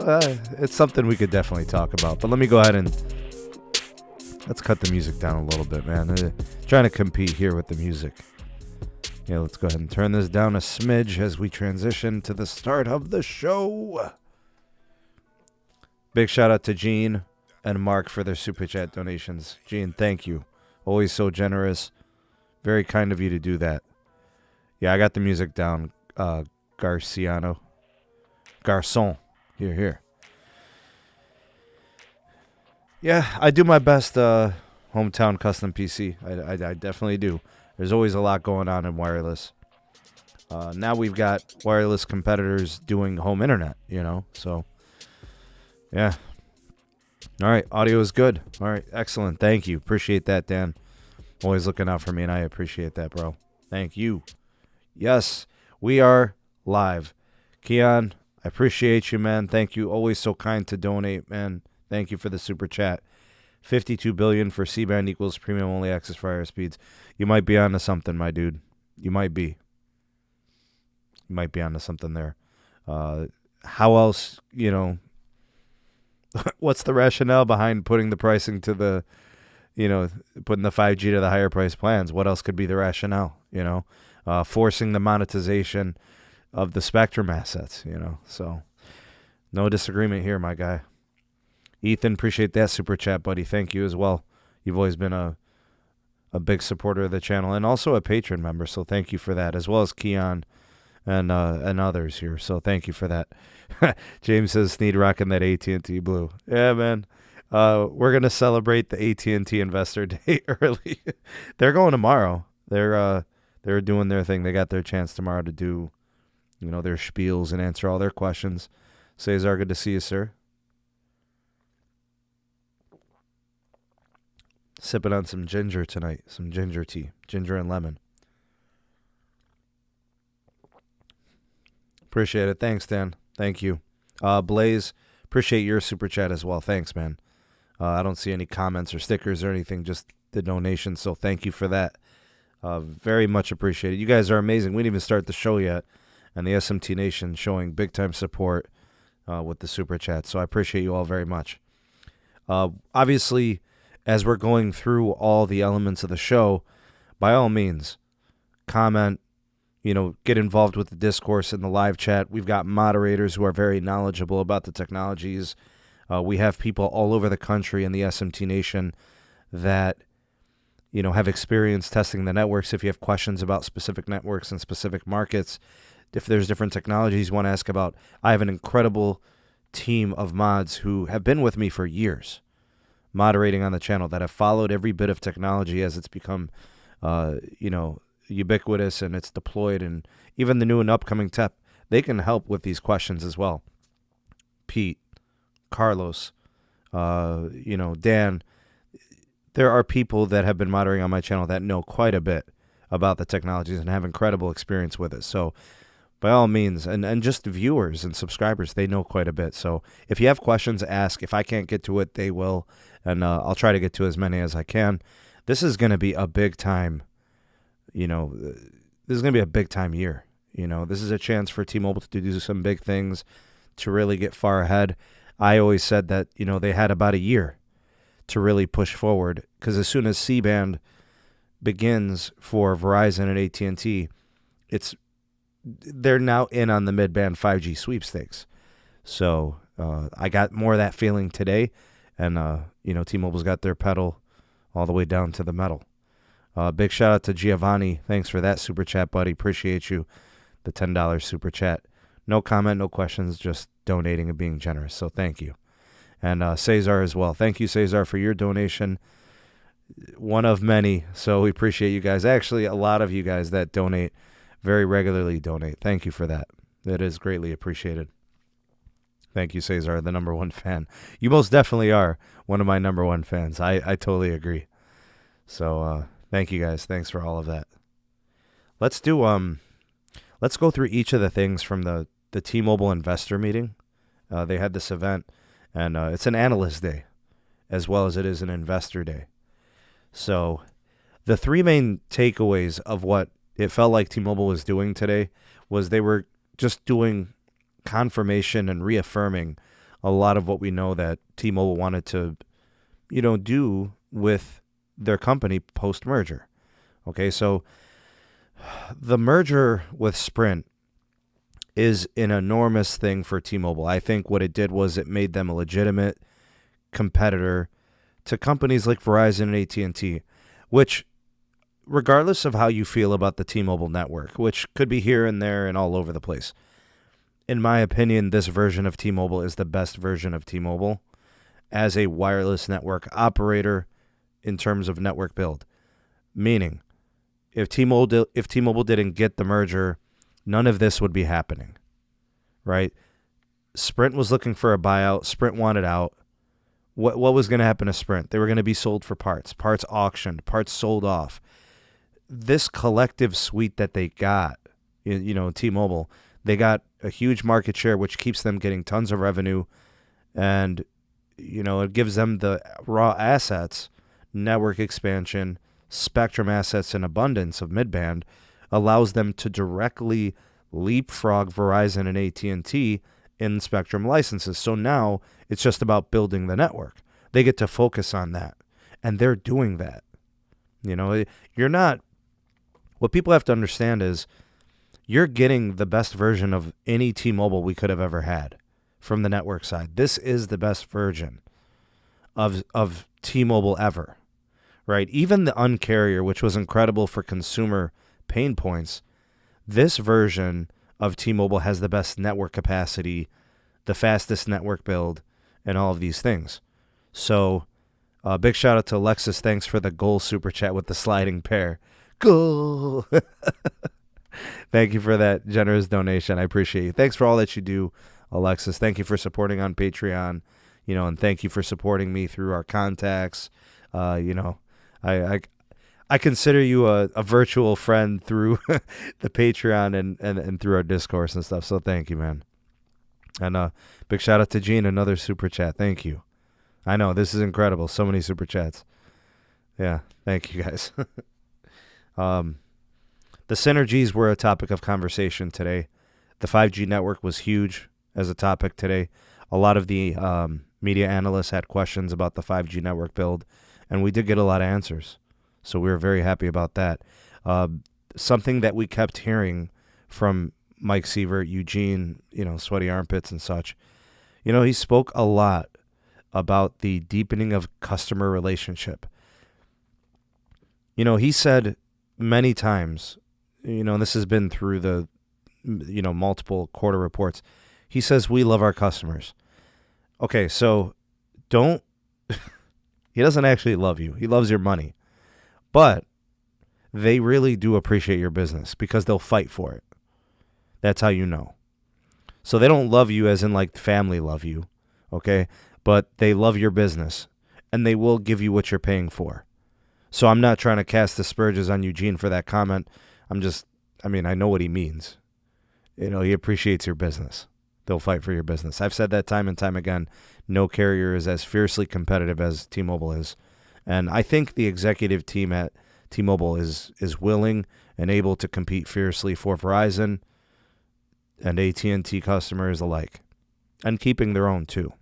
it's something we could definitely talk about. But let me go ahead and let's cut the music down a little bit, man. Trying to compete here with the music. Yeah, let's go ahead and turn this down a smidge as we transition to the start of the show. Big shout out to Gene and Marc for their super chat donations. Gene, thank you. Always so generous. Very kind of you to do that. Yeah, I got the music down. Garciano. Garçon. Here. Yeah, I do my best hometown custom PC. I definitely do. There's always a lot going on in wireless. Now we've got wireless competitors doing home internet, so yeah. All right, audio is good. All right, excellent. Thank you. Appreciate that, Dan. Always looking out for me, and I appreciate that, bro. Thank you. Yes, we are live. Keon, I appreciate you, man. Thank you. Always so kind to donate, man. Thank you for the super chat. 52 billion for C-band equals premium only access for higher speeds. You might be onto something, my dude. You might be. You might be onto something there. How else, what's the rationale behind putting the pricing to the, putting the 5G to the higher price plans? What else could be the rationale, forcing the monetization of the spectrum assets, so no disagreement here, my guy. Ethan, appreciate that super chat, buddy. Thank you as well. You've always been a big supporter of the channel and also a patron member, so thank you for that, as well as Keon and others here, so thank you for that. James says, Sneed rocking that AT&T blue. Yeah, man. We're going to celebrate the AT&T Investor Day early. They're going tomorrow. They're doing their thing. They got their chance tomorrow to do, their spiels and answer all their questions. Cesar, good to see you, sir. Sipping on some ginger tonight. Some ginger tea. Ginger and lemon. Appreciate it. Thanks, Dan. Thank you. Blaze, appreciate your super chat as well. Thanks, man. I don't see any comments or stickers or anything, just the donation, so thank you for that. Very much appreciated. You guys are amazing. We didn't even start the show yet, and the SMT Nation showing big-time support with the super chat, so I appreciate you all very much. Obviously, as we're going through all the elements of the show, by all means, comment, get involved with the discourse in the live chat. We've got moderators who are very knowledgeable about the technologies. We have people all over the country in the SMT Nation that, have experience testing the networks. If you have questions about specific networks and specific markets, if there's different technologies you want to ask about, I have an incredible team of mods who have been with me for years, moderating on the channel, that have followed every bit of technology as it's become, ubiquitous and it's deployed, and even the new and upcoming tech, they can help with these questions as well. Pete, Carlos, Dan, there are people that have been moderating on my channel that know quite a bit about the technologies and have incredible experience with it. So by all means, and just viewers and subscribers, they know quite a bit. So if you have questions, ask. If I can't get to it, they will, and I'll try to get to as many as I can. This is going to be a big time, this is going to be a big time year. This is a chance for T-Mobile to do some big things, to really get far ahead. I always said that, they had about a year to really push forward, because as soon as C-band begins for Verizon and AT&T, they're now in on the mid-band 5G sweepstakes. So I got more of that feeling today, and T-Mobile's got their pedal all the way down to the metal. Big shout out to Giovanni. Thanks for that super chat, buddy. Appreciate you. The $10 super chat. No comment, no questions, just donating and being generous. So thank you. And Cesar as well. Thank you, Cesar, for your donation. One of many. So we appreciate you guys. Actually, a lot of you guys that donate, very regularly donate. Thank you for that. That is greatly appreciated. Thank you, Cesar, the number one fan. You most definitely are one of my number one fans. I totally agree. So thank you guys. Thanks for all of that. Let's go through each of the things from the T-Mobile investor meeting. They had this event, and it's an analyst day as well as it is an investor day. So the three main takeaways of what it felt like T-Mobile was doing today was they were just doing confirmation and reaffirming a lot of what we know that T-Mobile wanted to, do with their company post-merger. Okay, so the merger with Sprint is an enormous thing for T-Mobile. I think what it did was it made them a legitimate competitor to companies like Verizon and AT&T, which, regardless of how you feel about the T-Mobile network, which could be here and there and all over the place, in my opinion, this version of T-Mobile is the best version of T-Mobile as a wireless network operator in terms of network build. Meaning, if T-Mobile didn't get the merger, none of this would be happening, right? Sprint was looking for a buyout. Sprint wanted out. What was going to happen to Sprint? They were going to be sold for parts auctioned, parts sold off. This collective suite that they got, T-Mobile, they got a huge market share, which keeps them getting tons of revenue, and it gives them the raw assets, network expansion, spectrum assets in abundance of midband, allows them to directly leapfrog Verizon and AT&T in spectrum licenses. So now it's just about building the network. They get to focus on that, and they're doing that. You're not. What people have to understand is you're getting the best version of any T-Mobile we could have ever had from the network side. This is the best version of T-Mobile ever, right? Even the Un-carrier, which was incredible for consumer pain points, this version of T-Mobile has the best network capacity, the fastest network build, and all of these things. So, big shout out to Alexis. Thanks for the goal super chat with the sliding pair. Goal! Thank you for that generous donation. I appreciate you. Thanks for all that you do, Alexis. Thank you for supporting on Patreon, and thank you for supporting me through our contacts. I consider you a virtual friend through the Patreon and through our discourse and stuff. So thank you, man. And big shout out to Gene, another super chat. Thank you. I know, this is incredible. So many super chats. Yeah, thank you guys. The synergies were a topic of conversation today. The 5G network was huge as a topic today. A lot of the media analysts had questions about the 5G network build, and we did get a lot of answers. So we were very happy about that. Something that we kept hearing from Mike Sievert, Eugene, sweaty armpits and such. He spoke a lot about the deepening of customer relationship. He said many times, this has been through the, multiple quarter reports. He says, we love our customers. Okay, so he doesn't actually love you. He loves your money. But they really do appreciate your business because they'll fight for it. That's how you know. So they don't love you as in like family love you, okay? But they love your business, and they will give you what you're paying for. So I'm not trying to cast aspersions on Eugene for that comment. I know what he means. He appreciates your business. They'll fight for your business. I've said that time and time again. No carrier is as fiercely competitive as T-Mobile is. And I think the executive team at T-Mobile is willing and able to compete fiercely for Verizon and AT&T customers alike, and keeping their own too.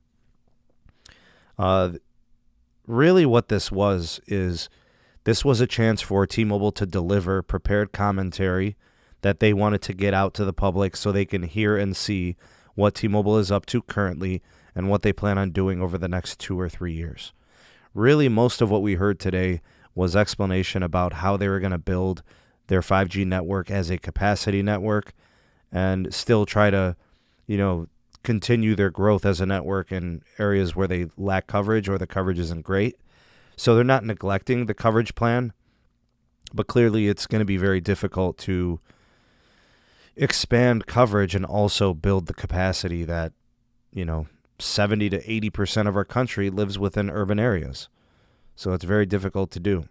Really what this was a chance for T-Mobile to deliver prepared commentary that they wanted to get out to the public so they can hear and see what T-Mobile is up to currently and what they plan on doing over the next 2 or 3 years. Really, most of what we heard today was explanation about how they were going to build their 5G network as a capacity network and still try to, continue their growth as a network in areas where they lack coverage or the coverage isn't great. So they're not neglecting the coverage plan, but clearly it's going to be very difficult to expand coverage and also build the capacity that, 70 to 80% of our country lives within urban areas. So it's very difficult to do.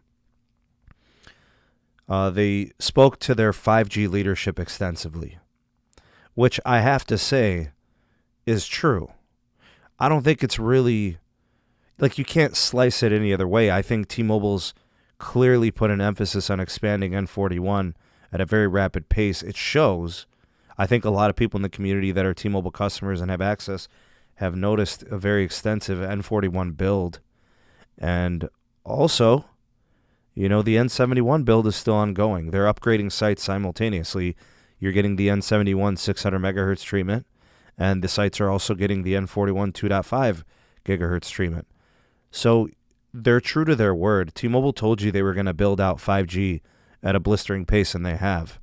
They spoke to their 5G leadership extensively, which I have to say is true. I don't think it's really, you can't slice it any other way. I think T-Mobile's clearly put an emphasis on expanding N41 at a very rapid pace. It shows. I think a lot of people in the community that are T-Mobile customers and have access have noticed a very extensive N41 build. And also, the N71 build is still ongoing. They're upgrading sites simultaneously. You're getting the N71 600 megahertz treatment, and the sites are also getting the N41 2.5 gigahertz treatment. So they're true to their word. T-Mobile told you they were going to build out 5G at a blistering pace, and they have.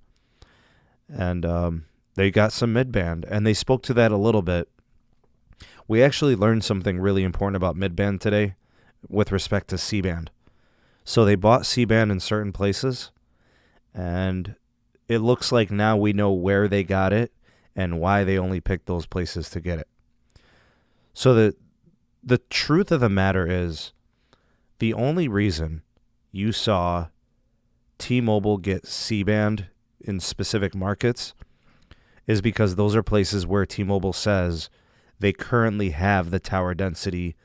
And they got some mid-band, and they spoke to that a little bit. We actually learned something really important about mid-band today with respect to C-band. So they bought C-band in certain places, and it looks like now we know where they got it and why they only picked those places to get it. So the truth of the matter is, the only reason you saw T-Mobile get C-band in specific markets is because those are places where T-Mobile says they currently have the tower density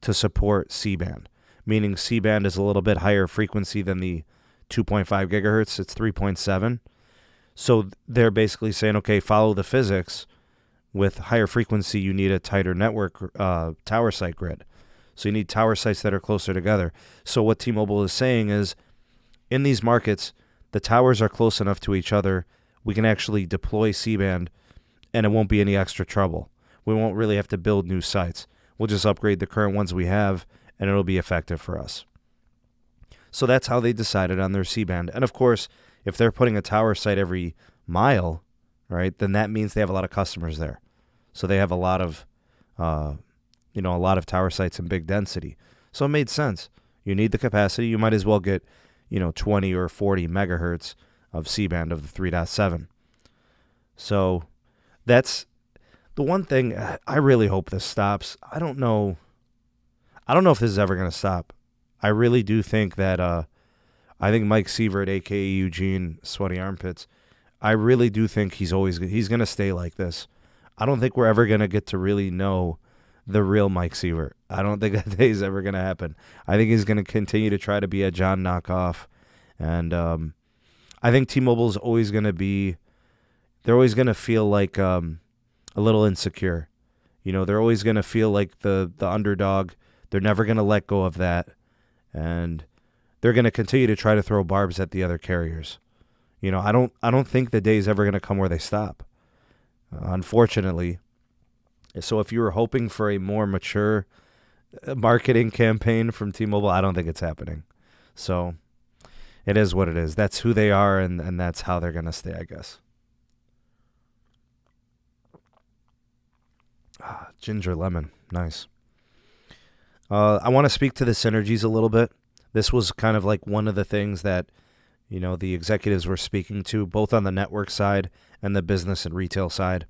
to support C-band, meaning C-band is a little bit higher frequency than the 2.5 gigahertz. It's 3.7. So they're basically saying, okay, follow the physics. With higher frequency, you need a tighter network tower site grid. So you need tower sites that are closer together. So what T-Mobile is saying is, in these markets, the towers are close enough to each other. We can actually deploy C-band, and it won't be any extra trouble. We won't really have to build new sites. We'll just upgrade the current ones we have, and it'll be effective for us. So that's how they decided on their C-band. And of course, if they're putting a tower site every mile, right, then that means they have a lot of customers there. So they have a lot of tower sites in big density. So it made sense. You need the capacity. You might as well get, 20 or 40 megahertz of C-band of the 3.7. So that's the one thing. I really hope this stops. I don't know if this is ever going to stop. I really do think that I think Mike Sievert, a.k.a. Eugene Sweaty Armpits, I really do think he's going to stay like this. I don't think we're ever going to get to really know the real Mike Sievert. I don't think that day is ever going to happen. I think he's going to continue to try to be a John knockoff. And I think T-Mobile is always going to be, they're always going to feel like a little insecure. They're always going to feel like the underdog. They're never going to let go of that. And they're going to continue to try to throw barbs at the other carriers. I don't think the day is ever going to come where they stop. Unfortunately. So if you were hoping for a more mature marketing campaign from T-Mobile, I don't think it's happening. So it is what it is. That's who they are, and that's how they're going to stay, I guess. Ginger lemon. Nice. I want to speak to the synergies a little bit. This was kind of like one of the things that, the executives were speaking to, both on the network side and the business and retail side.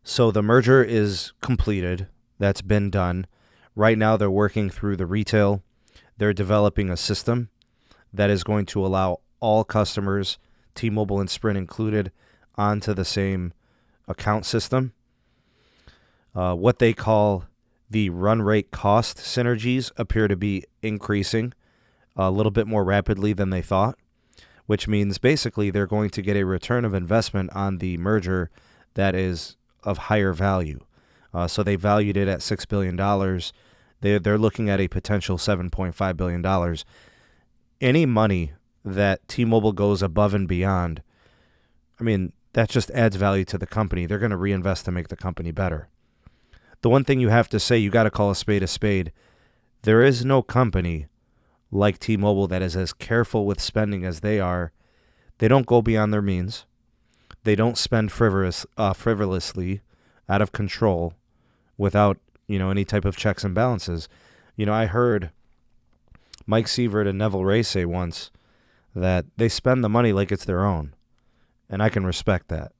So the merger is completed. That's been done. Right now they're working through the retail. They're developing a system that is going to allow all customers, T-Mobile and Sprint included, onto the same account system. What they call the run rate cost synergies appear to be increasing a little bit more rapidly than they thought, which means basically they're going to get a return of investment on the merger that is of higher value. So they valued it at $6 billion. They're looking at a potential $7.5 billion. Any money that T-Mobile goes above and beyond, that just adds value to the company. They're going to reinvest to make the company better. The one thing you have to say, you got to call a spade a spade. There is no company like T-Mobile that is as careful with spending as they are. They don't go beyond their means. They don't spend frivolously, out of control, without any type of checks and balances. I heard Mike Sievert and Neville Ray say once that they spend the money like it's their own, and I can respect that.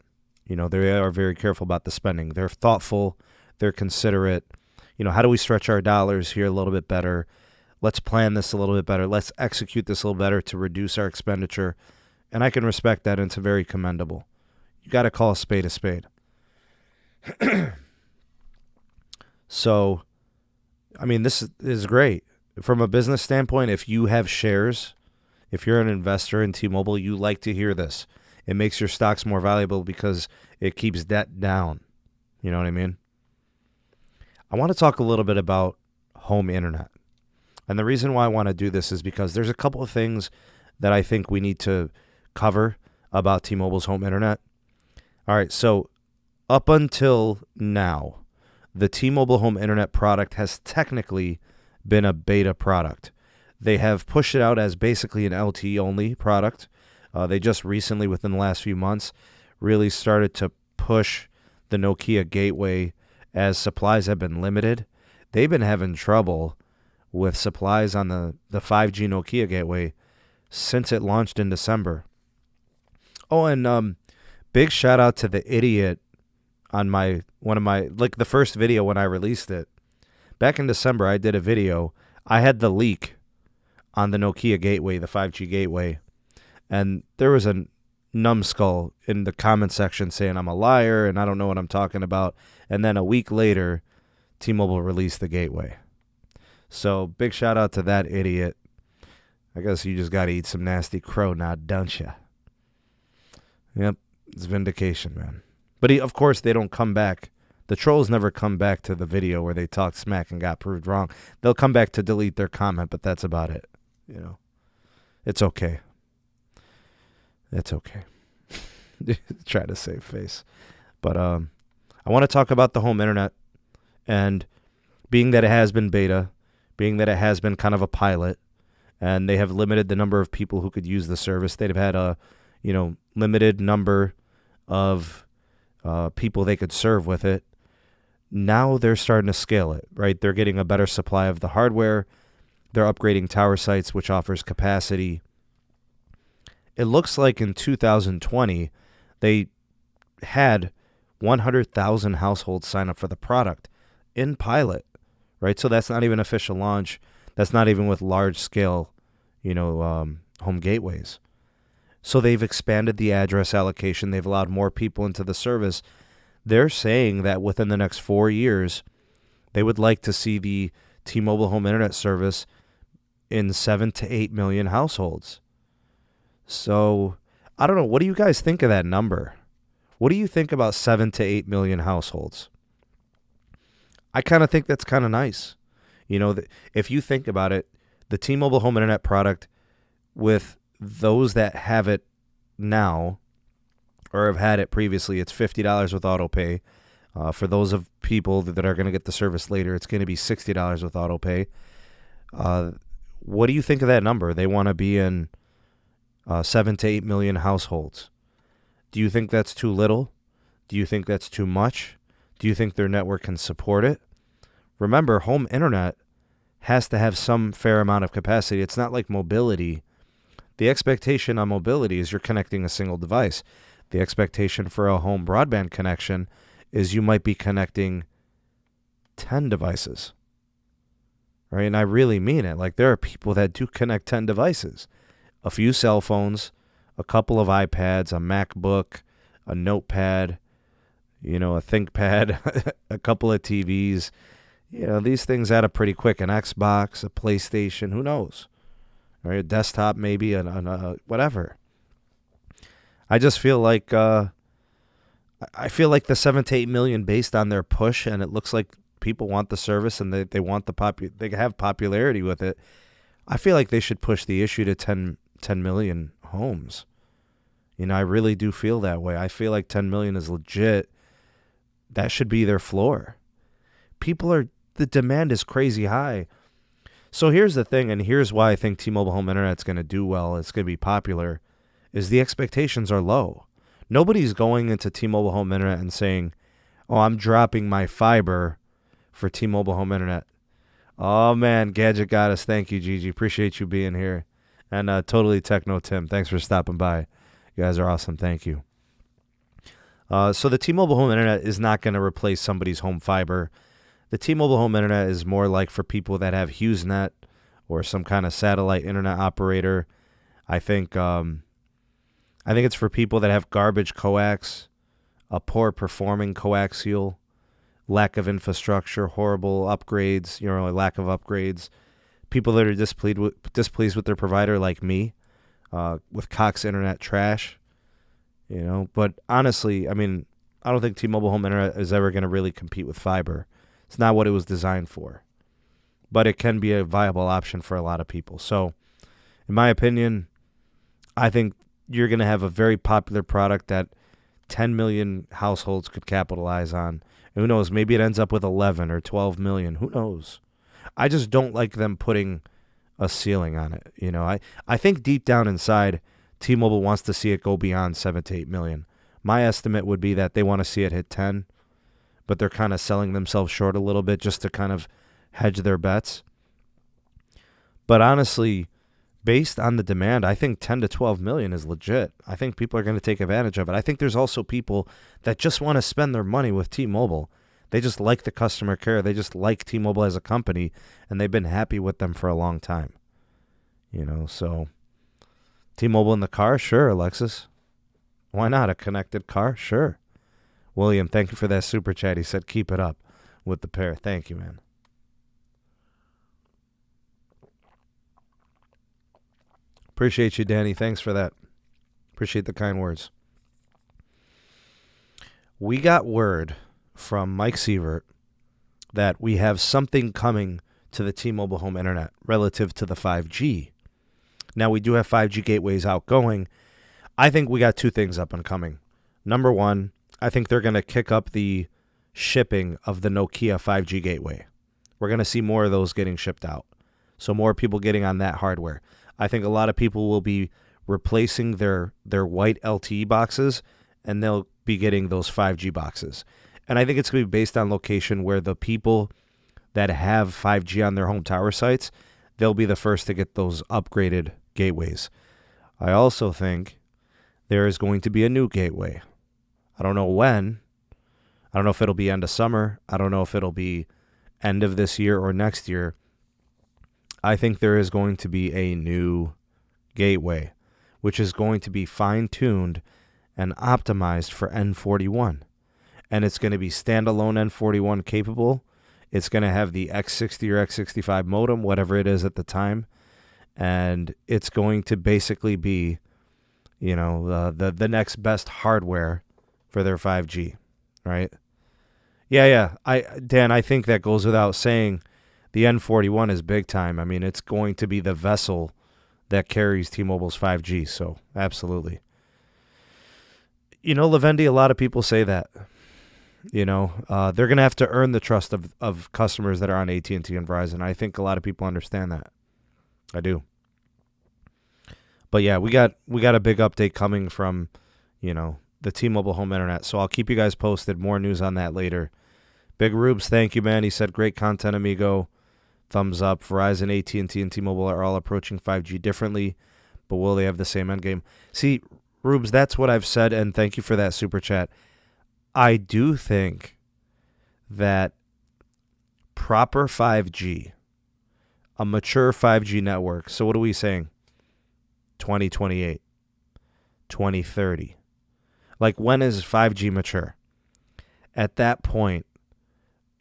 They are very careful about the spending. They're thoughtful. They're considerate. How do we stretch our dollars here a little bit better? Let's plan this a little bit better. Let's execute this a little better to reduce our expenditure. And I can respect that, and it's very commendable. You got to call a spade a spade. So, this is great. From a business standpoint, if you have shares, if you're an investor in T-Mobile, you like to hear this. It makes your stocks more valuable because it keeps debt down. You know what I mean? I want to talk a little bit about home internet. And the reason why I want to do this is because there's a couple of things that I think we need to cover about T-Mobile's home internet. All right, so up until now, the T-Mobile home internet product has technically been a beta product. They have pushed it out as basically an LTE-only product. They just recently, within the last few months, really started to push the Nokia gateway as supplies have been limited. They've been having trouble with supplies on the 5G Nokia gateway since it launched in December. Oh, and big shout out to the idiot on the first video when I released it. Back in December, I did a video. I had the leak on the Nokia gateway, the 5G gateway, and there was a numbskull in the comment section saying I'm a liar and I don't know what I'm talking about. And then a week later, T-Mobile released the gateway. So big shout out to that idiot. I guess you just got to eat some nasty crow now, don't you? Yep, it's vindication, man. But of course, they don't come back. The trolls never come back to the video where they talked smack and got proved wrong. They'll come back to delete their comment, but that's about it. You know, it's okay. It's okay. Try to save face. But I want to talk about the home internet, and being that it has been beta, being that it has been kind of a pilot, and they have limited the number of people who could use the service. They'd have had a, limited number of people they could serve with it. Now they're starting to scale it, right? They're getting a better supply of the hardware. They're upgrading tower sites, which offers capacity. It looks like in 2020, they had 100,000 households sign up for the product in pilot, right? So that's not even official launch. That's not even with large-scale, home gateways. So they've expanded the address allocation. They've allowed more people into the service. They're saying that within the next 4 years, they would like to see the T-Mobile home internet service in 7 to 8 million households. So I don't know. What do you guys think of that number? What do you think about 7 to 8 million households? I kind of think that's kind of nice. If you think about it, the T-Mobile home internet product, with those that have it now or have had it previously, it's $50 with auto pay. For those of people that are going to get the service later, it's going to be $60 with auto pay. What do you think of that number? They want to be in 7 to 8 million households. Do you think that's too little? Do you think that's too much? Do you think their network can support it? Remember, home internet has to have some fair amount of capacity. It's not like mobility. The expectation on mobility is you're connecting a single device. The expectation for a home broadband connection is you might be connecting 10 devices. Right? And I really mean it. Like, there are people that do connect 10 devices. A few cell phones, a couple of iPads, a MacBook, a notepad, a ThinkPad, a couple of TVs. These things add up pretty quick. An Xbox, a PlayStation, who knows? Or a desktop, maybe, whatever. I just feel like the 7 to 8 million based on their push, and it looks like people want the service and they want they have popularity with it. I feel like they should push the issue to 10 million homes. I really do feel that way. I feel like 10 million is legit. That should be their floor. The demand is crazy high. So here's the thing, and here's why I think T-Mobile home internet's going to do well, it's going to be popular, is the expectations are low. Nobody's going into T-Mobile home internet and saying, oh, I'm dropping my fiber for T-Mobile home internet. Oh, man, Gadget Goddess, thank you, Gigi. Appreciate you being here. And Totally Techno Tim, thanks for stopping by. You guys are awesome. Thank you. So the T-Mobile home internet is not going to replace somebody's home fiber. The T-Mobile home internet is more like for people that have HughesNet or some kind of satellite internet operator. I think it's for people that have garbage coax, a poor performing coaxial, lack of infrastructure, horrible upgrades, lack of upgrades. People that are displeased with their provider, like me, with Cox internet trash. But honestly, I don't think T-Mobile home internet is ever going to really compete with fiber. It's not what it was designed for. But it can be a viable option for a lot of people. So, in my opinion, I think you're going to have a very popular product that 10 million households could capitalize on. And who knows, maybe it ends up with 11 or 12 million. Who knows? I just don't like them putting a ceiling on it. You know, I think deep down inside, T-Mobile wants to see it go beyond 7 to 8 million. My estimate would be that they want to see it hit 10, but they're kind of selling themselves short a little bit just to kind of hedge their bets. But honestly, based on the demand, I think 10 to 12 million is legit. I think people are going to take advantage of it. I think there's also people that just want to spend their money with T-Mobile. They just like the customer care. They just like T-Mobile as a company, and they've been happy with them for a long time. You know, so T-Mobile in the car? Sure, Alexis. Why not? A connected car? Sure. William, thank you for that super chat. He said, keep it up with the pair. Thank you, man. Appreciate you, Danny. Thanks for that. Appreciate the kind words. We got word from Mike Sievert that we have something coming to the T-Mobile home internet relative to the 5G. Now, we do have 5G gateways outgoing. I think we got two things up and coming. Number one, I think they're going to kick up the shipping of the Nokia 5G gateway. We're going to see more of those getting shipped out. So more people getting on that hardware. I think a lot of people will be replacing their white LTE boxes, and they'll be getting those 5G boxes. And I think it's going to be based on location, where the people that have 5G on their home tower sites, they'll be the first to get those upgraded gateways. I also think there is going to be a new gateway. I don't know when. I don't know if it'll be end of summer. I don't know if it'll be end of this year or next year. I think there is going to be a new gateway, which is going to be fine-tuned and optimized for N41. And it's going to be standalone N41 capable. It's going to have the X60 or X65 modem, whatever it is at the time. And it's going to basically be, you know, the next best hardware for their 5G, right? Yeah. Dan, I think that goes without saying. The N41 is big time. I mean, it's going to be the vessel that carries T-Mobile's 5G, so absolutely. You know, Lavendi, a lot of people say that. You know, they're going to have to earn the trust of customers that are on AT&T and Verizon. I think a lot of people understand that. I do. But yeah, we got a big update coming from, you know, the T-Mobile home internet. So I'll keep you guys posted. More news on that later. Big Rubes, thank you, man. He said, great content, amigo. Thumbs up. Verizon, AT&T, and T-Mobile are all approaching 5G differently, but will they have the same end game? See, Rubes, that's what I've said, and thank you for that super chat. I do think that proper 5G, a mature 5G network, so what are we saying? 2028, 2030. Like, when is 5G mature? At that point,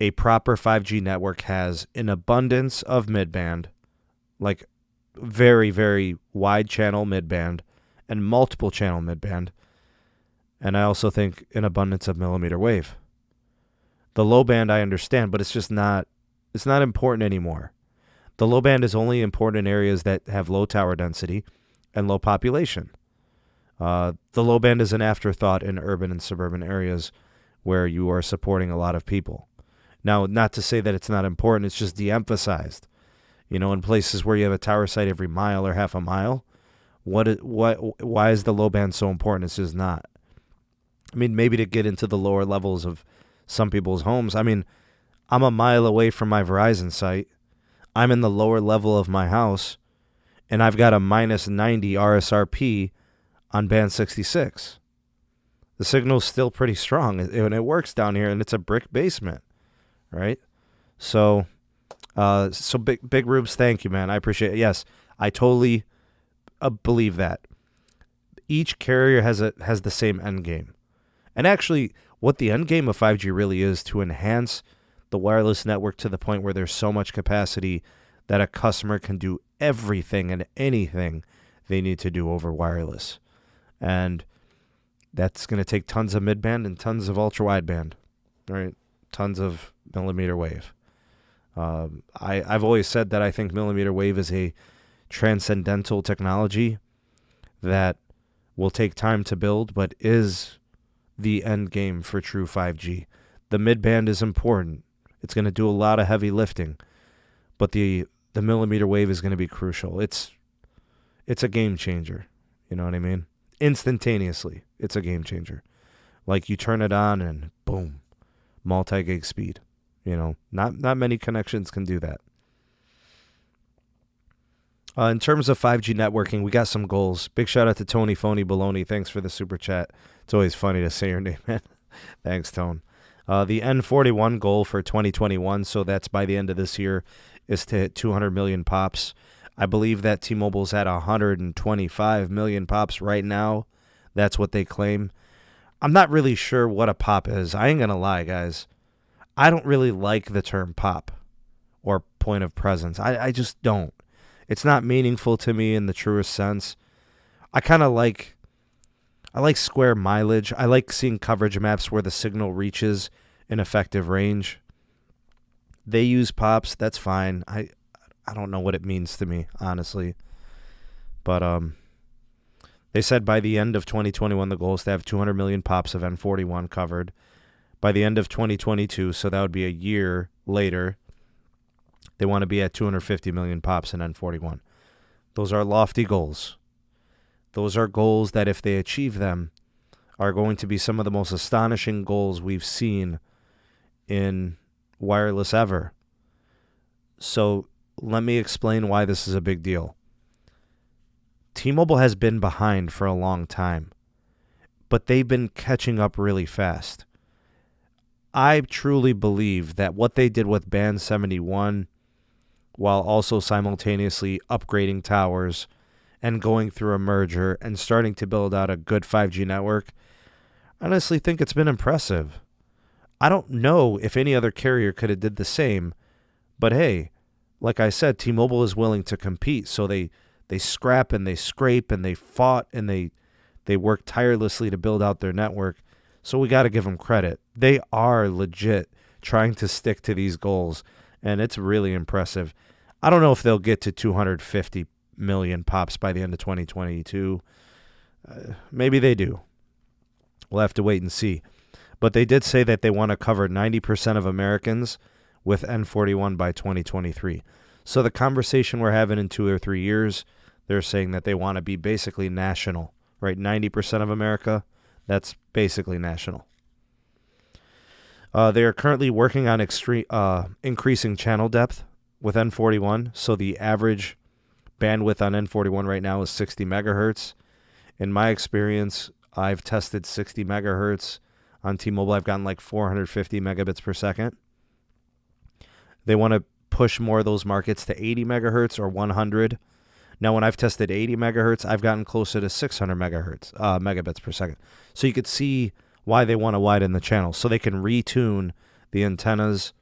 a proper 5G network has an abundance of midband, like very, very wide channel midband and multiple channel midband. And I also think an abundance of millimeter wave. The low band I understand, but it's not important anymore. The low band is only important in areas that have low tower density and low population. The low band is an afterthought in urban and suburban areas where you are supporting a lot of people. Now, not to say that it's not important, it's just de-emphasized. You know, in places where you have a tower site every mile or half a mile, why is the low band so important? It's just not. I mean, maybe to get into the lower levels of some people's homes. I mean, I'm a mile away from my Verizon site. I'm in the lower level of my house, and I've got a minus 90 RSRP on band 66. The signal's still pretty strong, and it works down here, and it's a brick basement. Right? So big Rubes, thank you, man. I appreciate it. Yes, I totally believe that. Each carrier has the same end game. And actually, what the end game of 5G really is to enhance the wireless network to the point where there's so much capacity that a customer can do everything and anything they need to do over wireless. And that's going to take tons of midband and tons of ultra-wideband. Right? tons of millimeter wave. I've always said that I think millimeter wave is a transcendental technology that will take time to build, but is the end game for true 5G. The mid-band is important. It's going to do a lot of heavy lifting, but the millimeter wave is going to be crucial. It's a game changer. You know what I mean? Instantaneously, it's a game changer. Like you turn it on and boom, multi-gig speed. You know, not many connections can do that. In terms of 5G networking, we got some goals. Big shout out to Tony Phony Baloney. Thanks for the super chat. It's always funny to say your name, man. Thanks, Tone. The N41 goal for 2021, so that's by the end of this year, is to hit 200 million pops. I believe that T-Mobile's at 125 million pops right now. That's what they claim. I'm not really sure what a pop is. I ain't going to lie, guys. I don't really like the term pop or point of presence. I just don't. It's not meaningful to me in the truest sense. I like square mileage. I like seeing coverage maps where the signal reaches an effective range. They use pops. That's fine. I don't know what it means to me, honestly. But they said by the end of 2021, the goal is to have 200 million pops of N41 covered. By the end of 2022, so that would be a year later, they want to be at 250 million pops in N41. Those are lofty goals. Those are goals that, if they achieve them, are going to be some of the most astonishing goals we've seen in wireless ever. So let me explain why this is a big deal. T-Mobile has been behind for a long time, but they've been catching up really fast. I truly believe that what they did with Band 71, while also simultaneously upgrading towers and going through a merger and starting to build out a good 5G network, I honestly think it's been impressive. I don't know if any other carrier could have did the same, but hey, like I said, T-Mobile is willing to compete, so they scrap and they scrape and they fought and they worked tirelessly to build out their network. So we got to give them credit. They are legit trying to stick to these goals, and it's really impressive. I don't know if they'll get to 250 million pops by the end of 2022. Maybe they do. We'll have to wait and see. But they did say that they want to cover 90% of Americans with N41 by 2023. So the conversation we're having in 2 or 3 years, they're saying that they want to be basically national, right? 90% of America, that's basically national. They are currently working on increasing channel depth with N41. So the average bandwidth on N41 right now is 60 megahertz. In my experience, I've tested 60 megahertz on T-Mobile. I've gotten like 450 megabits per second. They want to push more of those markets to 80 megahertz or 100. Now, when I've tested 80 megahertz, I've gotten closer to 600 megabits per second. So you could see why they want to widen the channel, so they can retune the antennas.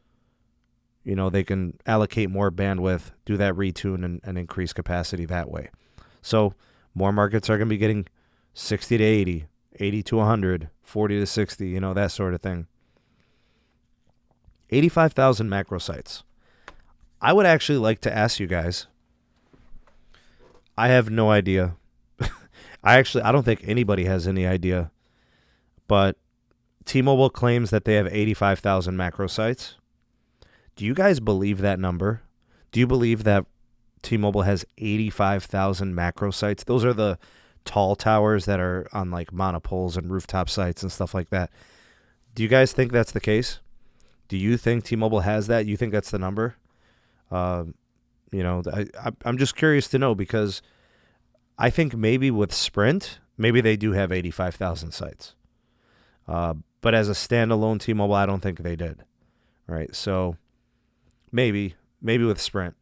You know, they can allocate more bandwidth, do that retune, and increase capacity that way. So more markets are going to be getting 60 to 80, 80 to 100, 40 to 60, you know, that sort of thing. 85,000 macro sites. I would actually like to ask you guys. I have no idea. I don't think anybody has any idea. But T-Mobile claims that they have 85,000 macro sites. Do you guys believe that number? Do you believe that T-Mobile has 85,000 macro sites? Those are the tall towers that are on like monopoles and rooftop sites and stuff like that. Do you guys think that's the case? Do you think T-Mobile has that? You think that's the number? You know, I'm just curious to know, because I think maybe with Sprint, maybe they do have 85,000 sites. But as a standalone T-Mobile, I don't think they did. Right? So maybe with Sprint.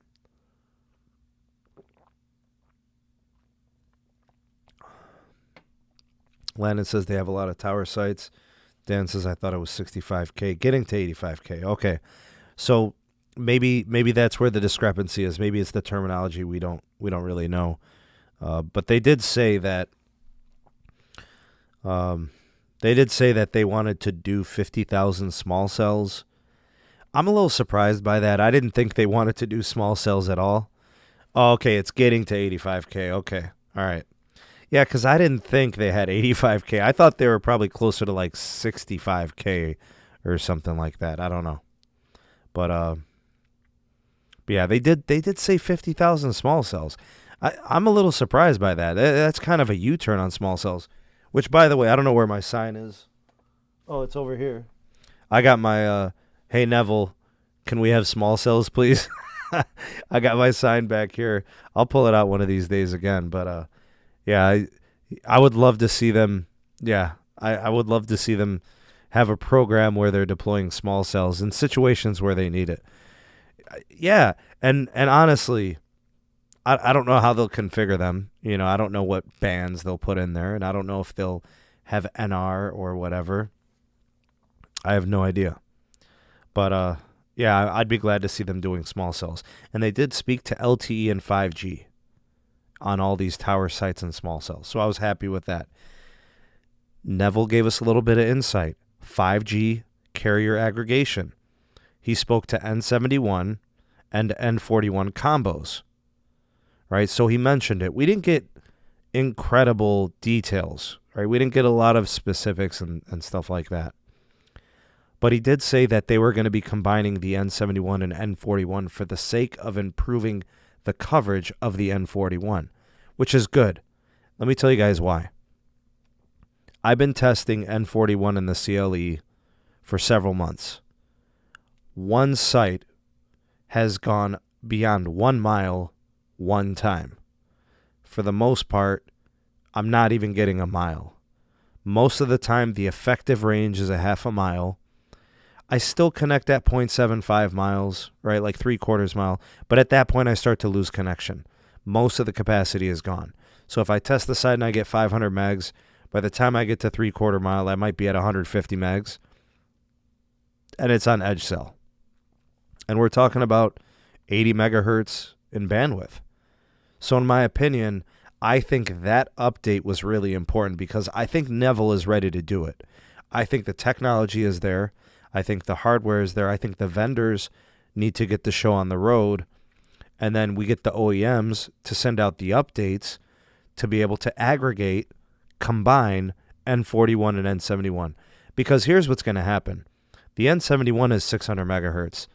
Landon says they have a lot of tower sites. Dan says, I thought it was 65K, getting to 85K. Okay. So maybe that's where the discrepancy is. Maybe it's the terminology. We don't really know. But they did say that they wanted to do 50,000 small cells I'm a little surprised by that. I didn't think they wanted to do small cells at all. Oh, okay, it's getting to 85K. Okay, all right. Yeah, because I didn't think they had 85K. I thought they were probably closer to like 65K or something like that. I don't know. But yeah, they did say 50,000 small cells. I'm a little surprised by that. That's kind of a U-turn on small cells. Which, by the way, I don't know where my sign is. Oh, it's over here. I got my, hey, Neville, can we have small cells, please? I got my sign back here. I'll pull it out one of these days again. But, yeah, I would love to see them. Yeah, I would love to see them have a program where they're deploying small cells in situations where they need it. Yeah, and honestly, I don't know how they'll configure them. You know, I don't know what bands they'll put in there, and I don't know if they'll have NR or whatever. I have no idea. But, yeah, I'd be glad to see them doing small cells. And they did speak to LTE and 5G on all these tower sites and small cells. So I was happy with that. Neville gave us a little bit of insight. 5G carrier aggregation. He spoke to N71 and N41 combos. Right? So he mentioned it. We didn't get incredible details. Right? We didn't get a lot of specifics and stuff like that. But he did say that they were going to be combining the N71 and N41 for the sake of improving the coverage of the N41, which is good. Let me tell you guys why. I've been testing N41 in the CLE for several months. One site has gone beyond 1 mile one time. For the most part, I'm not even getting a mile. Most of the time, the effective range is a half a mile. I still connect at 0.75 miles, right, like 3/4 mile. But at that point, I start to lose connection. Most of the capacity is gone. So if I test the site and I get 500 megs, by the time I get to 3/4 mile, I might be at 150 megs. And it's on edge cell. And we're talking about 80 megahertz in bandwidth. So in my opinion, I think that update was really important because I think Neville is ready to do it. I think the technology is there. I think the hardware is there. I think the vendors need to get the show on the road. And then we get the OEMs to send out the updates to be able to aggregate, combine N41 and N71. Because here's what's going to happen. The N71 is 600 megahertz.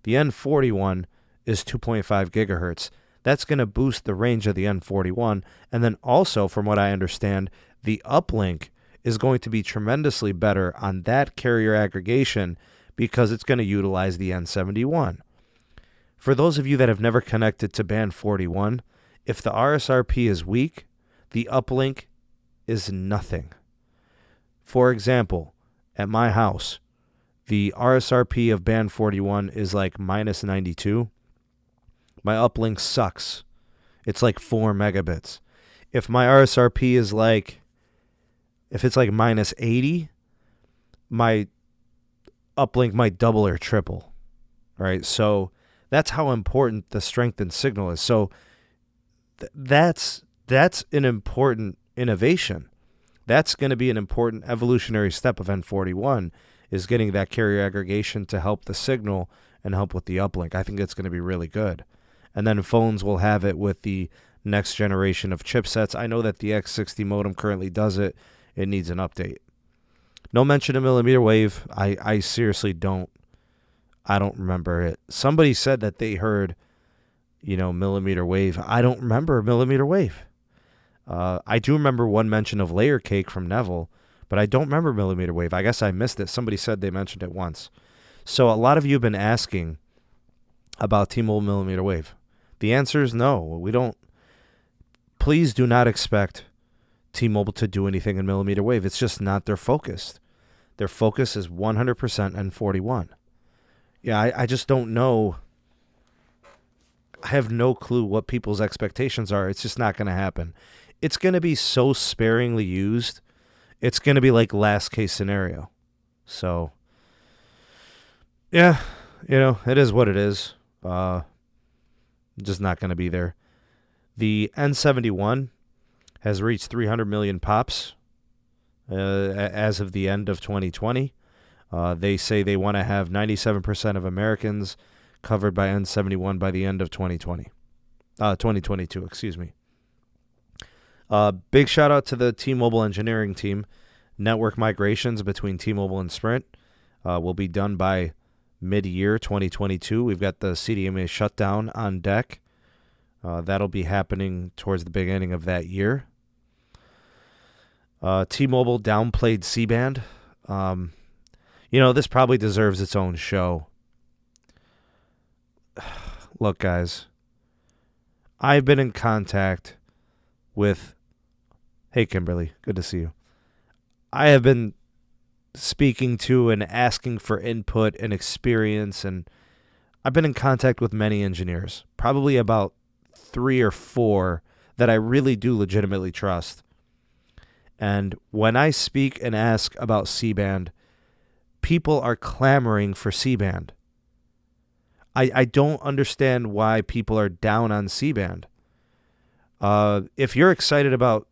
The N41 is 2.5 gigahertz. That's going to boost the range of the N41. And then also, from what I understand, the uplink is going to be tremendously better on that carrier aggregation because it's going to utilize the N71. For those of you that have never connected to band 41, if the RSRP is weak, the uplink is nothing. For example, at my house, the RSRP of band 41 is like minus 92. My uplink sucks. It's like 4 megabits. If my RSRP is like, if it's like minus 80, my uplink might double or triple, right? So that's how important the strength in signal is. So that's an important innovation. That's going to be an important evolutionary step of N41 is getting that carrier aggregation to help the signal and help with the uplink. I think it's going to be really good. And then phones will have it with the next generation of chipsets. I know that the X60 modem currently does it. It needs an update. No mention of millimeter wave. I seriously don't. I don't remember it. Somebody said that they heard, millimeter wave. I don't remember millimeter wave. I do remember one mention of layer cake from Neville, but I don't remember millimeter wave. I guess I missed it. Somebody said they mentioned it once. So a lot of you have been asking about T-Mobile millimeter wave. The answer is no. We don't. Please do not expect T-Mobile to do anything in millimeter wave. It's just not their focus. Their focus is 100% N41. Yeah, I just don't know. I have no clue what people's expectations are. It's just not going to happen. It's going to be so sparingly used. It's going to be like last case scenario. So, yeah, it is what it is. Just not going to be there. The N71 has reached 300 million pops as of the end of 2020. They say they want to have 97% of Americans covered by N71 by the end of 2022, excuse me. Big shout out to the T-Mobile engineering team. Network migrations between T-Mobile and Sprint will be done by mid-year 2022. We've got the CDMA shutdown on deck. That'll be happening towards the beginning of that year. T-Mobile downplayed C-band. This probably deserves its own show. Look, guys, I've been in contact with... Hey, Kimberly, good to see you. I have been speaking to and asking for input and experience, and I've been in contact with many engineers, probably about 3 or 4 that I really do legitimately trust. And when I speak and ask about C-band, people are clamoring for C-band. I don't understand why people are down on C-band. If you're excited about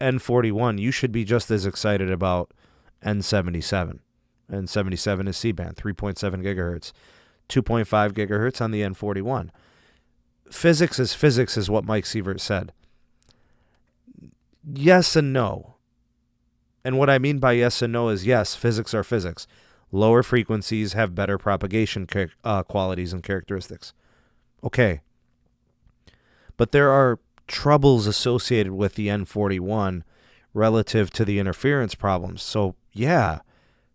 N41, you should be just as excited about N77. N77 is C-band, 3.7 gigahertz, 2.5 gigahertz on the N41. Physics is what Mike Sievert said. Yes and no. And what I mean by yes and no is yes, physics are physics. Lower frequencies have better propagation qualities and characteristics. Okay. But there are troubles associated with the N41 relative to the interference problems. So, yeah,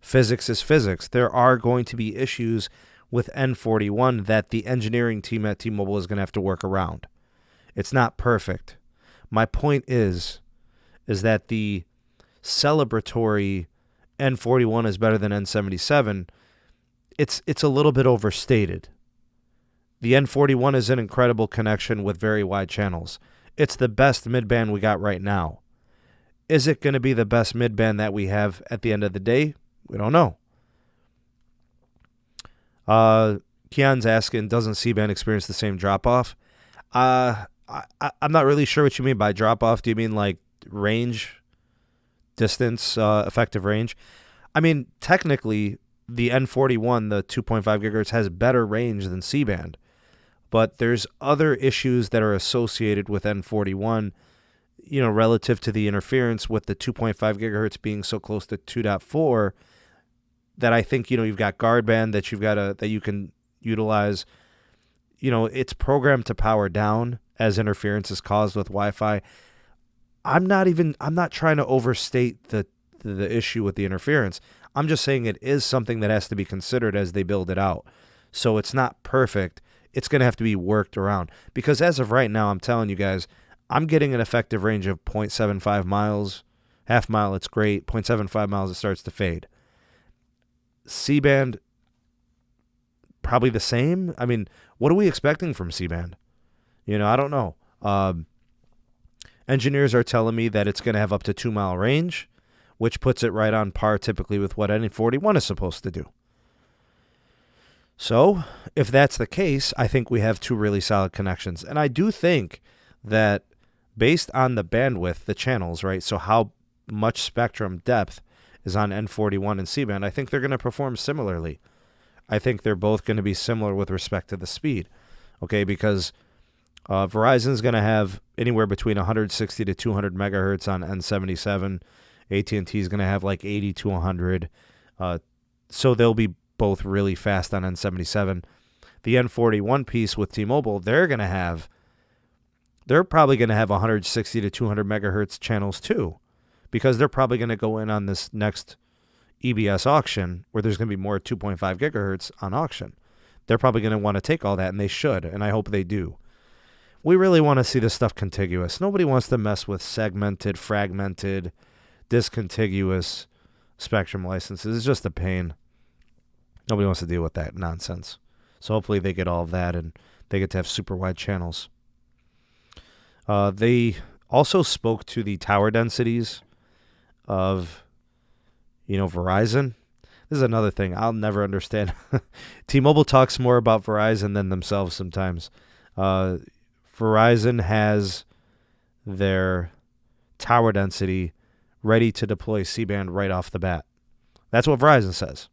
physics is physics. There are going to be issues with N41 that the engineering team at T-Mobile is going to have to work around. It's not perfect. My point is that the celebratory N41 is better than N77. It's a little bit overstated. The N41 is an incredible connection with very wide channels. It's the best midband we got right now. Is it going to be the best midband that we have at the end of the day? We don't know. Keon's asking, doesn't C-band experience the same drop-off? I'm not really sure what you mean by drop-off. Do you mean like range, distance, effective range? I mean, technically, the N41, the 2.5 gigahertz, has better range than C-band. But there's other issues that are associated with N41, relative to the interference with the 2.5 gigahertz being so close to 2.4, that I think, you've got guard band that that you can utilize. It's programmed to power down as interference is caused with Wi-Fi. I'm not trying to overstate the issue with the interference. I'm just saying it is something that has to be considered as they build it out. So it's not perfect. It's going to have to be worked around. Because as of right now, I'm telling you guys, I'm getting an effective range of 0.75 miles. Half mile, it's great. 0.75 miles, it starts to fade. C-band, probably the same. I mean, what are we expecting from C-band? I don't know. Engineers are telling me that it's going to have up to 2-mile range, which puts it right on par typically with what N41 is supposed to do. So, if that's the case, I think we have 2 really solid connections. And I do think that based on the bandwidth, the channels, right, so how much spectrum depth is on N41 and C-band, I think they're going to perform similarly. I think they're both going to be similar with respect to the speed, okay, because Verizon's going to have anywhere between 160 to 200 megahertz on N77. AT&T is going to have like 80 to 100. So they'll be both really fast on N77. The N41 piece with T-Mobile, they're probably going to have 160 to 200 megahertz channels too, because they're probably going to go in on this next EBS auction where there's going to be more 2.5 gigahertz on auction. They're probably going to want to take all that, and they should, and I hope they do. We really want to see this stuff contiguous. Nobody wants to mess with segmented, fragmented, discontiguous spectrum licenses. It's just a pain. Nobody wants to deal with that nonsense. So hopefully they get all of that and they get to have super wide channels. They also spoke to the tower densities of, Verizon. This is another thing I'll never understand. T-Mobile talks more about Verizon than themselves sometimes. Verizon has their tower density ready to deploy C-band right off the bat. That's what Verizon says.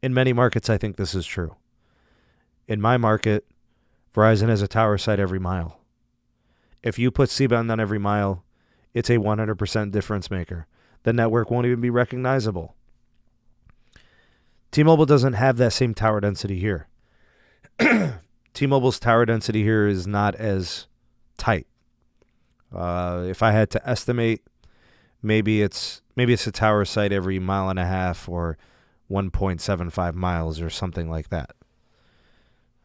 In many markets, I think this is true. In my market, Verizon has a tower site every mile. If you put C-band on every mile, it's a 100% difference maker. The network won't even be recognizable. T-Mobile doesn't have that same tower density here. T-Mobile's tower density here is not as tight. If I had to estimate, maybe it's a tower site every 1.5 miles or 1.75 miles or something like that.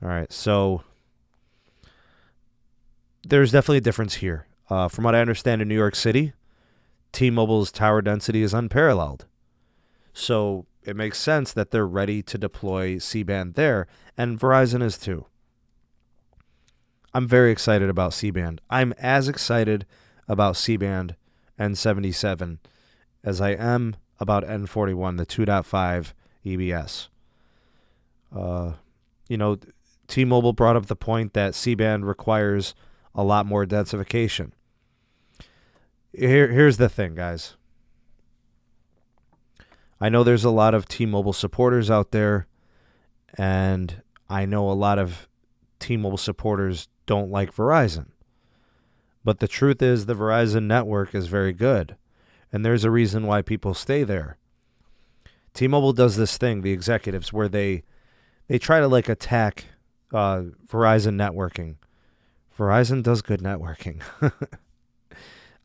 All right, so there's definitely a difference here. From what I understand in New York City, T-Mobile's tower density is unparalleled. So it makes sense that they're ready to deploy C-band there, and Verizon is too. I'm very excited about C-band. I'm as excited about C-band N77 as I am about N41, the 2.5 EBS. T-Mobile brought up the point that C-band requires a lot more densification. Here's the thing, guys. I know there's a lot of T-Mobile supporters out there, and I know a lot of T-Mobile supporters don't like Verizon. But the truth is the Verizon network is very good, and there's a reason why people stay there. T-Mobile does this thing, the executives, where they try to attack Verizon networking. Verizon does good networking.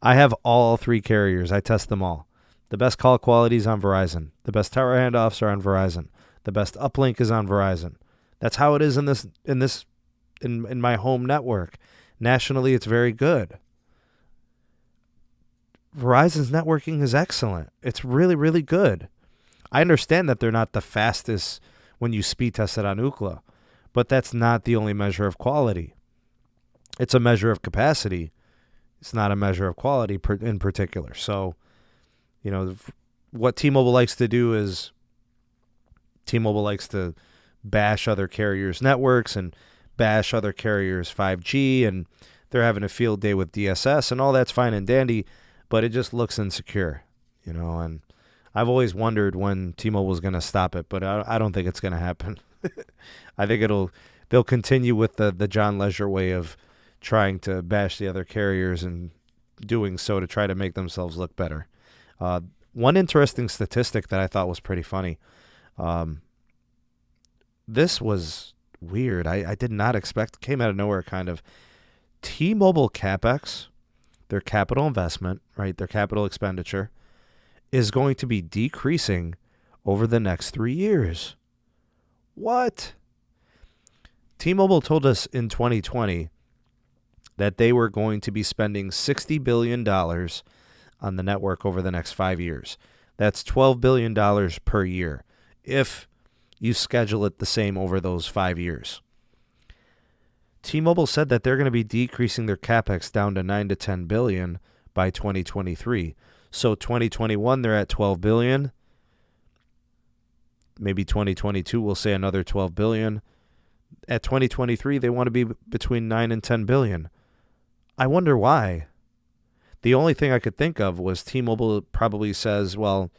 I have all 3 carriers. I test them all. The best call quality is on Verizon. The best tower handoffs are on Verizon. The best uplink is on Verizon. That's how it is in my home network. Nationally, it's very good. Verizon's networking is excellent. It's really, really good. I understand that they're not the fastest when you speed test it on Ookla, but that's not the only measure of quality. It's a measure of capacity. It's not a measure of quality in particular. So, what T-Mobile likes to do is T-Mobile likes to bash other carriers' networks and bash other carriers' 5G, and they're having a field day with DSS, and all that's fine and dandy, but it just looks insecure, and I've always wondered when T-Mobile is going to stop it, but I don't think it's going to happen. I think they'll continue with the John Legere way of trying to bash the other carriers and doing so to try to make themselves look better. One interesting statistic that I thought was pretty funny. This was weird. I did not expect, came out of nowhere kind of. T-Mobile CapEx, their capital investment, right, their capital expenditure, is going to be decreasing over the next 3 years. What? T-Mobile told us in 2020 that they were going to be spending $60 billion on the network over the next 5 years. That's $12 billion per year if you schedule it the same over those 5 years. T-Mobile said that they're going to be decreasing their CapEx down to $9 to $10 billion by 2023. So 2021, they're at $12 billion. Maybe 2022, we'll say another $12 billion. At 2023, they want to be between $9 and $10 billion. I wonder why. The only thing I could think of was T-Mobile probably says, well,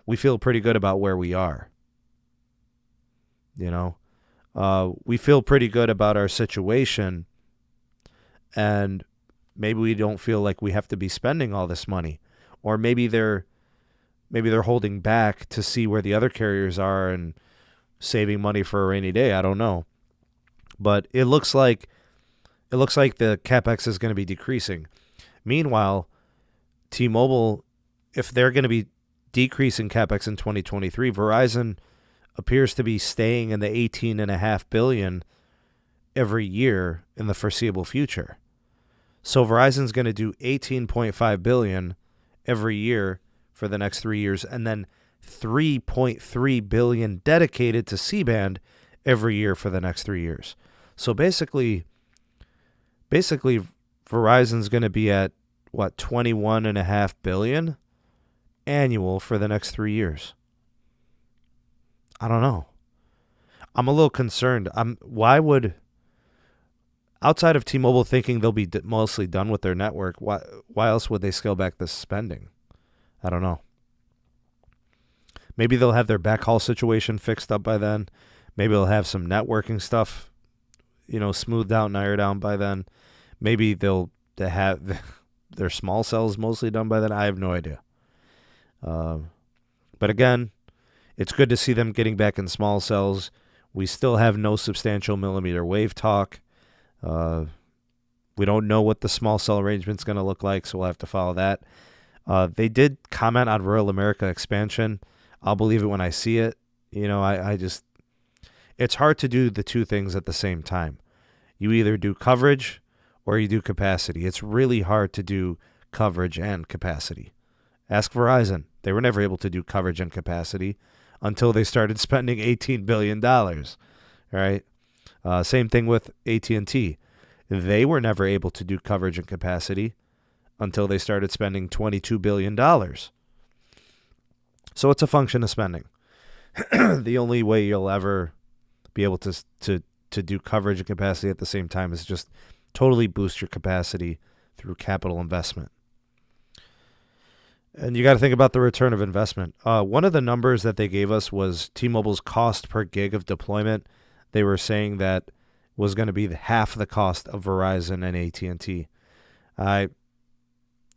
we feel pretty good about where we are. We feel pretty good about our situation, and maybe we don't feel like we have to be spending all this money. Or maybe they're holding back to see where the other carriers are and saving money for a rainy day. I don't know. But it looks like the CapEx is going to be decreasing. Meanwhile, T-Mobile, if they're going to be decreasing CapEx in 2023, Verizon appears to be staying in the $18.5 billion every year in the foreseeable future. So Verizon's going to do $18.5 billion every year for the next 3 years, and then $3.3 billion dedicated to C-band every year for the next 3 years. So basically Verizon's going to be at $21.5 billion annual for the next 3 years. I don't know. I'm a little concerned. Why would, outside of T-Mobile thinking they'll be mostly done with their network, why else would they scale back the spending? I don't know. Maybe they'll have their backhaul situation fixed up by then. Maybe they'll have some networking stuff, smoothed out and ironed out by then. Maybe they'll have their small cells mostly done by then. I have no idea. But again, it's good to see them getting back in small cells. We still have no substantial millimeter wave talk. We don't know what the small cell arrangement's going to look like, so we'll have to follow that. They did comment on Rural America expansion. I'll believe it when I see it. It's hard to do the two things at the same time. You either do coverage or you do capacity. It's really hard to do coverage and capacity. Ask Verizon. They were never able to do coverage and capacity until they started spending $18 billion. Right? Same thing with AT&T. They were never able to do coverage and capacity until they started spending $22 billion. So it's a function of spending. The only way you'll ever be able to do coverage and capacity at the same time is just totally boost your capacity through capital investment. And you got to think about the return of investment. One of the numbers that they gave us was T-Mobile's cost per gig of deployment. They were saying that was going to be half the cost of Verizon and AT&T.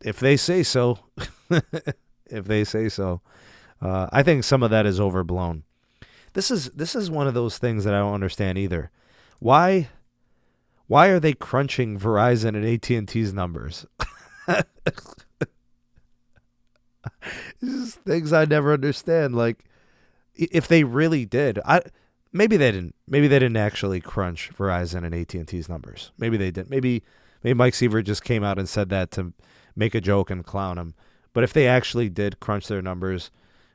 If they say so, I think some of that is overblown. This is one of those things that I don't understand either. Why are they crunching Verizon and AT&T's numbers? Just things I never understand. Like, if they really did, maybe they didn't. Maybe they didn't actually crunch Verizon and AT&T's numbers. Maybe they didn't. Maybe Mike Seaver just came out and said that to make a joke and clown him. But if they actually did crunch their numbers,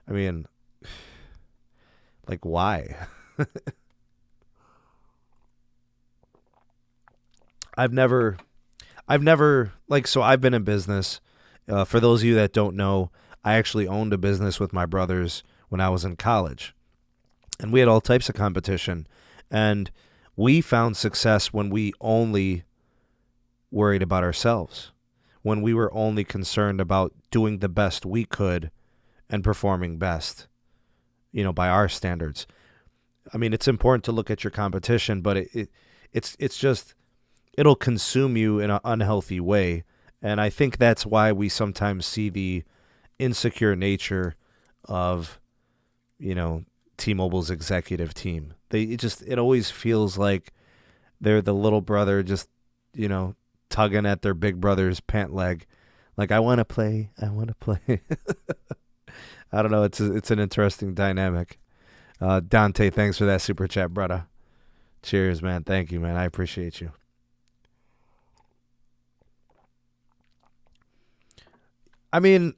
I mean, like, why? I've never, so I've been in business. For those of you that don't know, I actually owned a business with my brothers when I was in college. And we had all types of competition. And we found success when we only worried about ourselves, when we were only concerned about doing the best we could and performing best, by our standards. I mean, it's important to look at your competition, but it's just, it'll consume you in an unhealthy way. And I think that's why we sometimes see the insecure nature of, T-Mobile's executive team. It always feels like they're the little brother just, tugging at their big brother's pant leg. Like, I want to play. I don't know. It's an interesting dynamic. Dante, thanks for that super chat, brother. Cheers, man. Thank you, man. I appreciate you. I mean,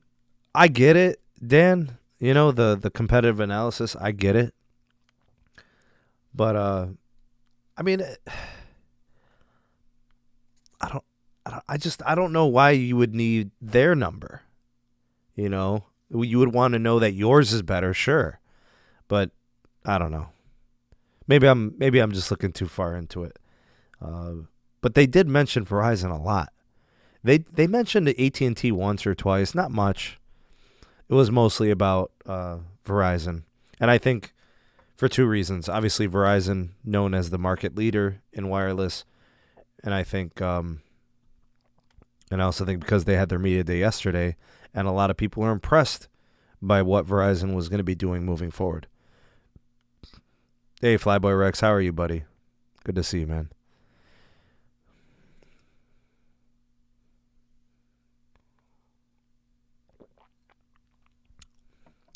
I get it, Dan. The competitive analysis, I get it. But I mean, I don't know why you would need their number. You would want to know that yours is better, sure. But I don't know. Maybe I'm just looking too far into it. But they did mention Verizon a lot. They mentioned AT&T once or twice, not much. It was mostly about Verizon. And I think for two reasons. Obviously, Verizon, known as the market leader in wireless. And I think, and I also think because they had their media day yesterday, and a lot of people were impressed by what Verizon was going to be doing moving forward. Hey, Flyboy Rex, how are you, buddy? Good to see you, man.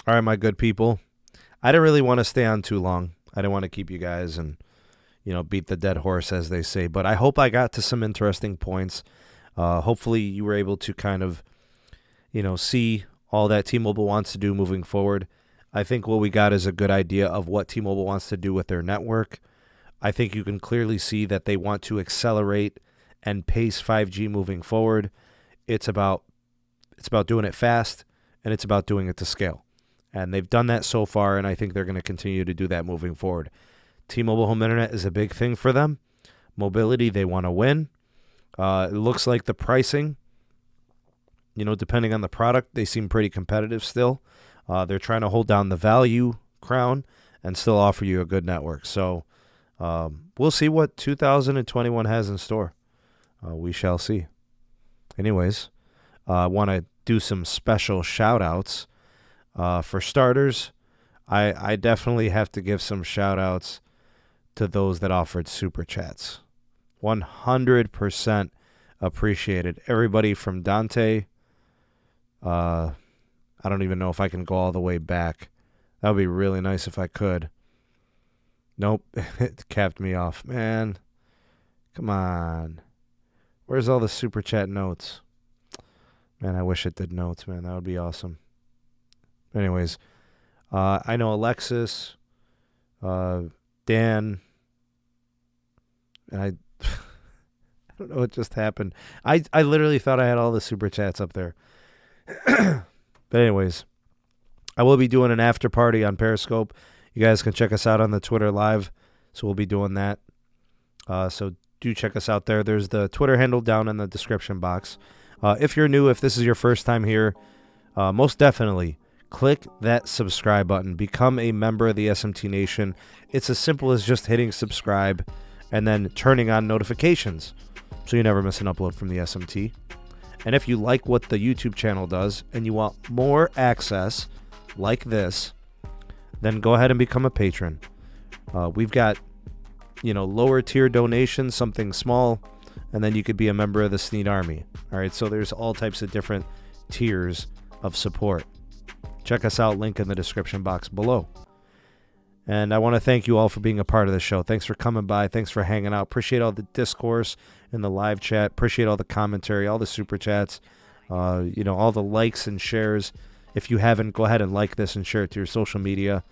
All right, my good people. I didn't really want to stay on too long. I didn't want to keep you guys and, beat the dead horse, as they say. But I hope I got to some interesting points. Hopefully you were able to kind of, see all that T-Mobile wants to do moving forward. I think what we got is a good idea of what T-Mobile wants to do with their network. I think you can clearly see that they want to accelerate and pace 5G moving forward. It's about doing it fast, and it's about doing it to scale. And they've done that so far, and I think they're going to continue to do that moving forward. T-Mobile Home Internet is a big thing for them. Mobility, they want to win. It looks like the pricing, depending on the product, they seem pretty competitive still. They're trying to hold down the value crown and still offer you a good network. So we'll see what 2021 has in store. We shall see. Anyways, I want to do some special shout-outs. For starters, I definitely have to give some shout-outs to those that offered super chats. 100% appreciated. Everybody from Dante. I don't even know if I can go all the way back. That would be really nice if I could. Nope. It capped me off. Man, come on. Where's all the super chat notes? Man, I wish it did notes, man. That would be awesome. Anyways, I know Alexis, Dan, and I don't know what just happened. I literally thought I had all the super chats up there. But anyways, I will be doing an after party on Periscope. You guys can check us out on the Twitter Live. So we'll be doing that. So do check us out there. There's the Twitter handle down in the description box. If you're new, if this is your first time here, most definitely click that subscribe button. Become a member of the SMT Nation. It's as simple as just hitting subscribe and then turning on notifications so you never miss an upload from the SMT. And if you like what the YouTube channel does and you want more access like this, then go ahead and become a patron. We've got, lower tier donations, something small, and then you could be a member of the Sneed Army. All right, so there's all types of different tiers of support. Check us out, link in the description box below. And I want to thank you all for being a part of the show. Thanks for coming by. Thanks for hanging out. Appreciate all the discourse in the live chat. Appreciate all the commentary, all the super chats, all the likes and shares. If you haven't, go ahead and like this and share it to your social media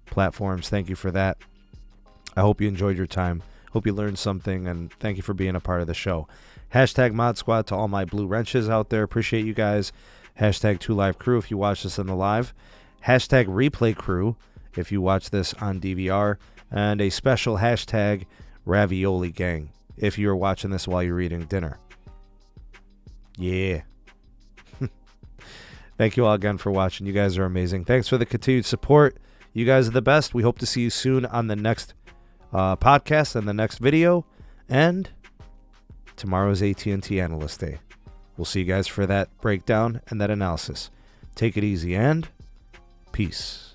platforms. Thank you for that. I hope you enjoyed your time. Hope you learned something, and thank you for being a part of the show. Hashtag Mod Squad to all my blue wrenches out there. Appreciate you guys. Hashtag 2Live Crew if you watch this in the live. Hashtag Replay Crew if you watch this on DVR. And a special hashtag Ravioli Gang if you're watching this while you're eating dinner. Yeah. Thank you all again for watching. You guys are amazing. Thanks for the continued support. You guys are the best. We hope to see you soon on the next podcast and the next video. And tomorrow's AT&T Analyst Day. We'll see you guys for that breakdown and that analysis. Take it easy and peace.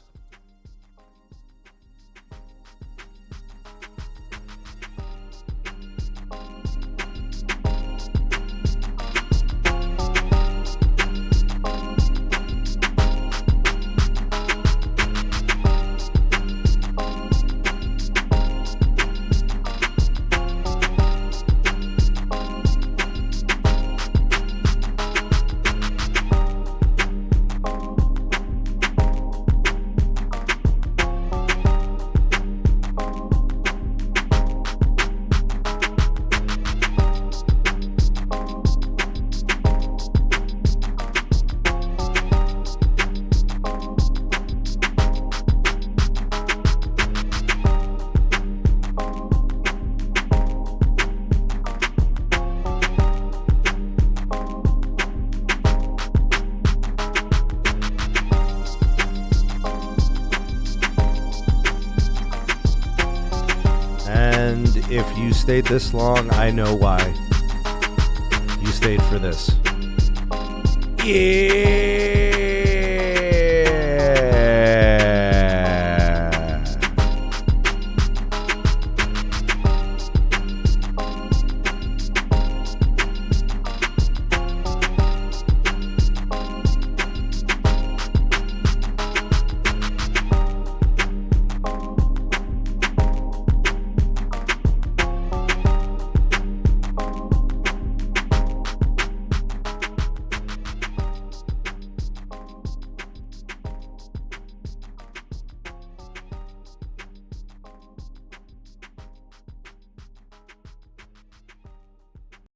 If you stayed this long, I know why. You stayed for this. Yeah.